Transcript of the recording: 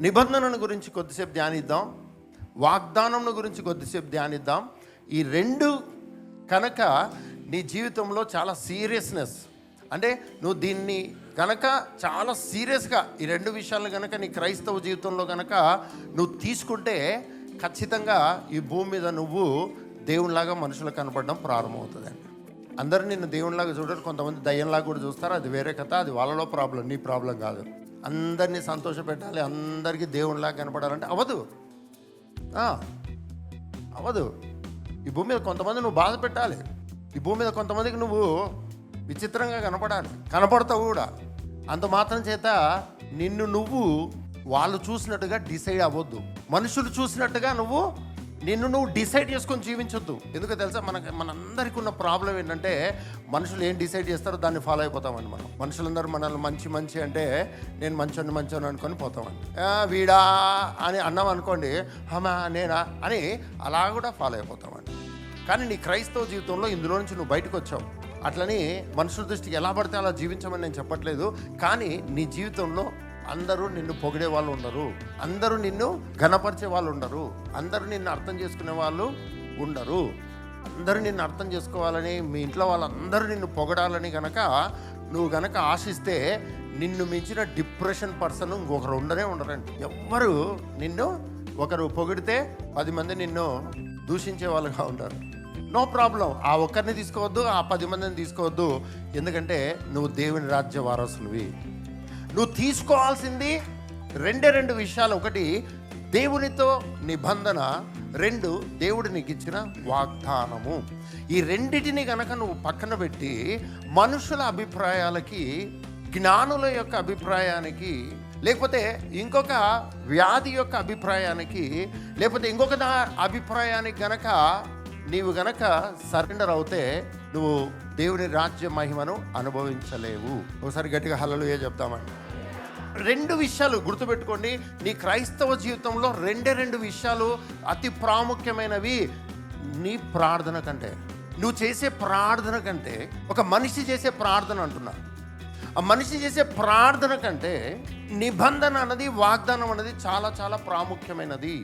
నిబంధనను గురించి కొద్దిసేపు ధ్యానిద్దాం, వాగ్దానం గురించి కొద్దిసేపు ధ్యానిద్దాం. ఈ రెండు కనుక నీ జీవితంలో చాలా సీరియస్నెస్, అంటే నువ్వు దీన్ని కనుక చాలా సీరియస్గా ఈ రెండు విషయాలను కనుక నీ క్రైస్తవ జీవితంలో కనుక నువ్వు తీసుకుంటే ఖచ్చితంగా ఈ భూమి మీద నువ్వు దేవునిలాగా మనుషులకు కనపడడం ప్రారంభమవుతుందండి. అందరూ నిన్ను దేవునిలాగా చూడరు, కొంతమంది దయ్యంలాగా కూడా చూస్తారు. అది వేరే కథ, అది వాళ్ళలో ప్రాబ్లం, నీ ప్రాబ్లం కాదు. అందరినీ సంతోష పెట్టాలి, అందరికీ దేవునిలాగా కనపడాలంటే అవ్వదు. అవ్వదు. ఈ భూమి మీద కొంతమంది నువ్వు బాధ పెట్టాలి, ఈ భూమి మీద కొంతమందికి నువ్వు విచిత్రంగా కనపడాలి, కనపడతావు కూడా. అంత మాత్రం చేత నిన్ను నువ్వు వాళ్ళు చూసినట్టుగా డిసైడ్ అవ్వద్దు. మనుషులు చూసినట్టుగా నిన్ను నువ్వు డిసైడ్ చేసుకొని జీవించొద్దు. ఎందుకో తెలుసా, మనందరికీ ఉన్న ప్రాబ్లం ఏంటంటే మనుషులు ఏం డిసైడ్ చేస్తారో దాన్ని ఫాలో అయిపోతామండి. మనుషులందరూ మనల్ని మంచి అంటే నేను మంచోని అనుకొని పోతామండి. వీడా అని అన్నాం అనుకోండి, హమా నేనా అని అలా కూడా ఫాలో అయిపోతామండి. కానీ నీ క్రైస్తవ జీవితంలో ఇందులో నుంచి నువ్వు బయటకు వచ్చావు. అట్లని మనుషుల దృష్టికి ఎలా పడితే అలా జీవించమని నేను చెప్పట్లేదు. కానీ నీ జీవితంలో అందరూ నిన్ను పొగిడే వాళ్ళు ఉండరు, అందరూ నిన్ను ఘనపరిచే వాళ్ళు ఉండరు, అందరూ నిన్ను అర్థం చేసుకునే వాళ్ళు ఉండరు. అందరూ నిన్ను అర్థం చేసుకోవాలని, మీ ఇంట్లో వాళ్ళందరూ నిన్ను పొగడాలని నువ్వు గనక ఆశిస్తే నిన్ను మించిన డిప్రెషన్ పర్సన్ ఇంకొకరు ఉండరండి. ఎవ్వరు నిన్ను ఒకరు పొగిడితే 10 మంది నిన్ను దూషించే వాళ్ళుగా ఉంటారు. నో ప్రాబ్లం, ఆ ఒక్కరిని తీసుకోవద్దు, ఆ 10 మందిని తీసుకోవద్దు. ఎందుకంటే నువ్వు దేవుని రాజ్య వారసునివి. నువ్వు తీసుకోవాల్సింది రెండు విషయాలు. ఒకటి దేవునితో నిబంధన, 2 దేవుడు నీకు ఇచ్చిన వాగ్దానము. ఈ రెండిటిని కనుక నువ్వు పక్కన పెట్టి మనుషుల అభిప్రాయాలకి, జ్ఞానుల యొక్క అభిప్రాయానికి, లేకపోతే ఇంకొక వ్యాధి యొక్క అభిప్రాయానికి, లేకపోతే ఇంకొక అభిప్రాయానికి గనక నీవు గనక సరెండర్ అవుతే నువ్వు దేవుని రాజ్య మహిమను అనుభవించలేవు. ఒకసారి గట్టిగా హల్లెలూయా చెప్తామండి. 2 విషయాలు గుర్తుపెట్టుకోండి. నీ క్రైస్తవ జీవితంలో 2 విషయాలు అతి ప్రాముఖ్యమైనవి. నీ ప్రార్థన కంటే, నువ్వు చేసే ప్రార్థన కంటే, ఒక మనిషి చేసే ప్రార్థన అంటున్నా, ఆ మనిషి చేసే ప్రార్థన కంటే నిబంధన అన్నది, వాగ్దానం అన్నది చాలా చాలా ప్రాముఖ్యమైనది.